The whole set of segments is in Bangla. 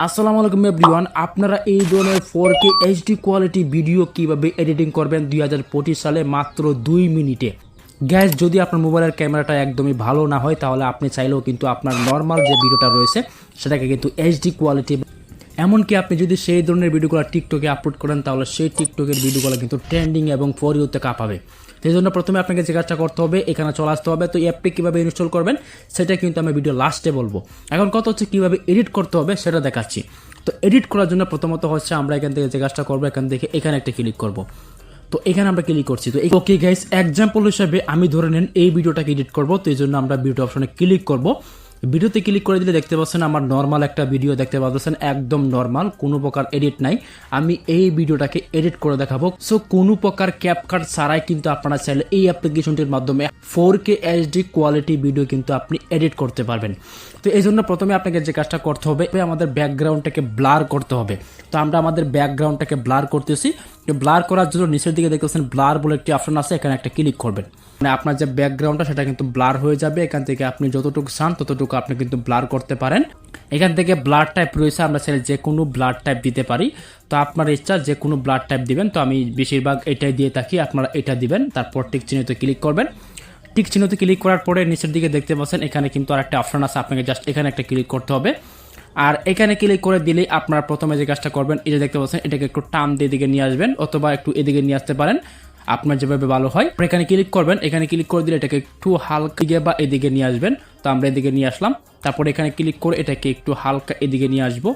আসসালামু আলাইকুম এভরিওয়ান, আপনারা এই ধরনের 4K HD কোয়ালিটি ভিডিও কিভাবে এডিটিং করবেন 2025 সালে মাত্র 2 মিনিটে। গ্যাস যদি আপনার মোবাইলের ক্যামেরাটা একদমই ভালো না হয় তাহলে আপনি চাইলেও কিন্তু আপনার নর্মাল যে ভিডিওটা রয়েছে সেটাকে কিন্তু HD কোয়ালিটি, এমনকি আপনি যদি সেই ধরনের ভিডিওগুলো টিকটকে আপলোড করেন তাহলে সেই টিকটকের ভিডিওগুলো কিন্তু ট্রেন্ডিং এবং ফর ইউতে কাঁপাবে। সেই জন্য প্রথমে আপনাকে যে কাজটা করতে হবে, এখানে চলে আসতে হবে। তো এই অ্যাপটি কীভাবে ইনস্টল করবেন সেটা কিন্তু আমি ভিডিও লাস্টে বলবো। এখন কথা হচ্ছে কীভাবে এডিট করতে হবে সেটা দেখাচ্ছি। তো এডিট করার জন্য প্রথমত হচ্ছে আমরা এখান থেকে যে কাজটা করবো, এখান থেকে এখানে একটা ক্লিক করব। তো এখানে আমরা ক্লিক করছি। তো ওকে গাইস, এক্সাম্পল হিসাবে আমি ধরে নেন এই ভিডিওটাকে এডিট করব। তো এই জন্য আমরা ভিডিও অপশনে ক্লিক করব। ভিডিওতে ক্লিক করে দিলে দেখতে পাচ্ছেন আমার নর্মাল একটা ভিডিও দেখতে পাচ্ছেন, একদম নর্মাল, কোনো প্রকার এডিট নাই। আমি এই ভিডিওটাকে এডিট করে দেখাবো। সো কোনো প্রকার ক্যাপকাট ছাড়াই কিন্তু আপনারা চাইলে এই অ্যাপ্লিকেশনটির মাধ্যমে 4K HD কোয়ালিটি ভিডিও কিন্তু আপনি এডিট করতে পারবেন। তো এই জন্য প্রথমে আপনাকে যে কাজটা করতে হবে, আমাদের ব্যাকগ্রাউন্ডটাকে ব্লার করতে হবে। তো আমরা আমাদের ব্যাকগ্রাউন্ডটাকে ব্লার করতেছি। তো ব্লার করার জন্য নিচের দিকে দেখতেছেন ব্লার বলে একটি অপশন আছে, এখানে একটা ক্লিক করবেন। মানে আপনার যে ব্যাকগ্রাউন্ডটা সেটা কিন্তু ব্লার হয়ে যাবে। এখান থেকে আপনি যতটুকু চান ততটুকু আপনি কিন্তু ব্লার করতে পারেন। এখান থেকে ব্লার টাইপ রয়েছে, আমরা চাইলে যে কোনো ব্লার টাইপ দিতে পারি। তো আপনার ইচ্ছা যে কোনো ব্লার টাইপ দিবেন। তো আমি বেশিরভাগ এটাই দিয়ে থাকি, আপনারা এটা দিবেন। তারপর টিক চিহ্নতে ক্লিক করবেন। টিক চিহ্নতে ক্লিক করার পরে নিচের দিকে দেখতে পাচ্ছেন এখানে কিন্তু আর একটা অপশন আছে, আপনাকে জাস্ট এখানে একটা ক্লিক করতে হবে। আর এখানে ক্লিক করে দিলেই আপনারা প্রথমে যে কাজটা করবেন, এই যে দেখতে পাচ্ছেন এটাকে একটু টান দিয়ে এদিকে নিয়ে আসবেন, অথবা একটু এদিকে নিয়ে আসতে পারেন, আপনার যেভাবে ভালো হয়। এখানে ক্লিক করবেন। এখানে ক্লিক করে দিলে এটাকে একটু হালকা দিকে বা এদিকে নিয়ে আসবেন। তো আমরা এদিকে নিয়ে আসলাম। তারপরে এখানে ক্লিক করে এটাকে একটু হালকা এদিকে নিয়ে আসবো।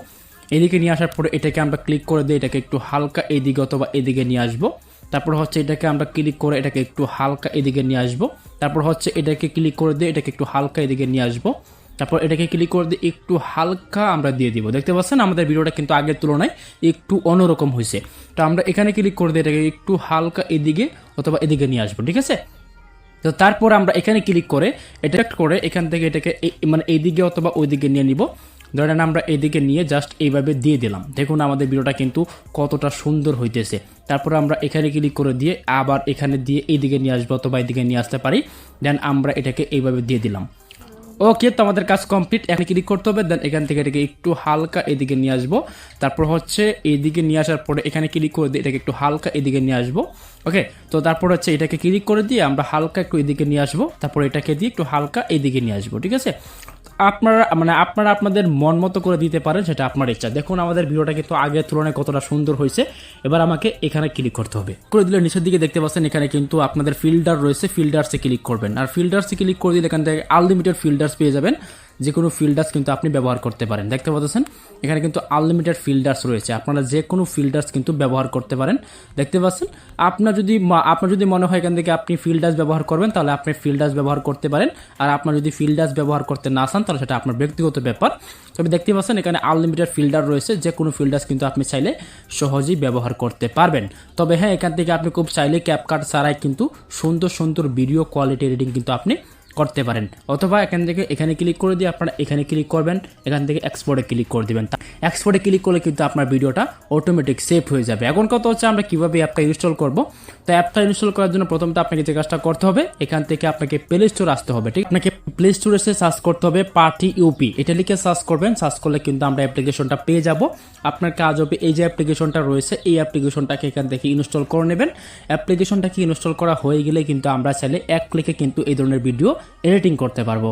এদিকে নিয়ে আসার পরে এটাকে আমরা ক্লিক করে দিয়ে এটাকে একটু হালকা এদিকে অথবা এদিকে নিয়ে আসবো। তারপর হচ্ছে এটাকে আমরা ক্লিক করে এটাকে একটু হালকা এদিকে নিয়ে আসবো। তারপর হচ্ছে এটাকে ক্লিক করে দিয়ে এটাকে একটু হালকা এদিকে নিয়ে আসবো। তারপর এটাকে ক্লিক করে দিয়ে একটু হালকা আমরা দিয়ে দিব। দেখতে পাচ্ছেন আমাদের ভিডিওটা কিন্তু আগের তুলনায় একটু অন্যরকম হয়েছে। তো আমরা এখানে ক্লিক করে দিয়ে এটাকে একটু হালকা এদিকে অথবা এদিকে নিয়ে আসবো, ঠিক আছে। তো তারপর আমরা এখানে ক্লিক করে এটা করে এখান থেকে এটাকে মানে এইদিকে অথবা ওইদিকে নিয়ে নিব। ধরেন আমরা এদিকে নিয়ে জাস্ট এইভাবে দিয়ে দিলাম। দেখুন আমাদের ভিডিওটা কিন্তু কতটা সুন্দর হইতেছে। তারপর আমরা এখানে ক্লিক করে দিয়ে আবার এখানে দিয়ে এইদিকে নিয়ে আসবো অথবা এইদিকে নিয়ে আসতে পারি। দেন আমরা এটাকে এইভাবে দিয়ে দিলাম। ওকে, তো আমাদের কাজ কমপ্লিট। এখানে ক্লিক করতে হবে। দেন এখান থেকে এটাকে একটু হালকা এদিকে নিয়ে আসবো। তারপর হচ্ছে এইদিকে নিয়ে আসার পরে এখানে ক্লিক করে দিয়ে এটাকে একটু হালকা এদিকে নিয়ে আসবো। ওকে, তো তারপর হচ্ছে এটাকে ক্লিক করে দিয়ে আমরা হালকা একটু এদিকে নিয়ে আসবো। তারপর এটাকে দিয়ে একটু হালকা এদিকে নিয়ে আসবো, ঠিক আছে। আপনারা আপনাদের মন মতো করে দিতে পারেন, সেটা আপনার ইচ্ছা। দেখুন আমাদের ভিডিওটা কিন্তু আগের তুলনায় কতটা সুন্দর হয়েছে। এবার আমাকে এখানে ক্লিক করতে হবে। করে দিলে নিচের দিকে দেখতে পাচ্ছেন এখানে কিন্তু আপনাদের ফিল্টার রয়েছে, ফিল্টার্সে ক্লিক করবেন। আর ফিল্টার্সে ক্লিক করে দিলে এখান থেকে আনলিমিটেড ফিল্টার্স পেয়ে যাবেন। যে কোনো ফিল্টার্স কিন্তু আপনি ব্যবহার করতে পারেন। দেখতে পাচ্ছেন এখানে কিন্তু আনলিমিটেড ফিল্টার্স রয়েছে, আপনারা যে কোনো ফিল্টার্স কিন্তু ব্যবহার করতে পারেন। দেখতে পাচ্ছেন আপনার যদি মনে হয় এখান থেকে আপনি ফিল্টার্স ব্যবহার করবেন তাহলে আপনি ফিল্টার্স ব্যবহার করতে পারেন। আর আপনার যদি ফিল্টার্স ব্যবহার করতে না চান তাহলে সেটা আপনার ব্যক্তিগত ব্যাপার। তবে দেখতে পাচ্ছেন এখানে আনলিমিটেড ফিল্টার রয়েছে, যে কোনো ফিল্টার্স কিন্তু আপনি চাইলে সহজেই ব্যবহার করতে পারবেন। তবে হ্যাঁ, এখান থেকে আপনি খুব চাইলে ক্যাপকাট ছাড়াই কিন্তু সুন্দর সুন্দর ভিডিও কোয়ালিটি এডিটিং কিন্তু আপনি করতে পারেন। অথবা এখান থেকে এখানে ক্লিক করে দিয়ে আপনারা এখানে ক্লিক করবেন, এখান থেকে এক্সপোর্টে ক্লিক করে দিবেন। এক্সপোর্টে ক্লিক করলে কিন্তু আপনার ভিডিওটা অটোমেটিক সেভ হয়ে যাবে। এখন কথা হচ্ছে আমরা কিভাবে অ্যাপটা ইনস্টল করব। তো অ্যাপটা ইনস্টল করার জন্য প্রথমত আপনাকে যে কাজটা করতে হবে, এখান থেকে আপনাকে প্লে স্টোর আসতে হবে। ঠিক, আপনাকে প্লে স্টোরে এসে সার্চ করতে হবে পার্টি ইউপি, এটা লিখে সার্চ করবেন। সার্চ করলে কিন্তু আমরা অ্যাপ্লিকেশনটা পেয়ে যাব। আপনার কাজ হবে এই যে অ্যাপ্লিকেশনটা রয়েছে এই অ্যাপ্লিকেশনটাকে এখান থেকে ইনস্টল করে নেবেন। অ্যাপ্লিকেশনটাকে ইনস্টল করা হয়ে গেলে কিন্তু আমরা চাইলে এক ক্লিকে কিন্তু এই ধরনের ভিডিও এডিটিং করতে পারবো।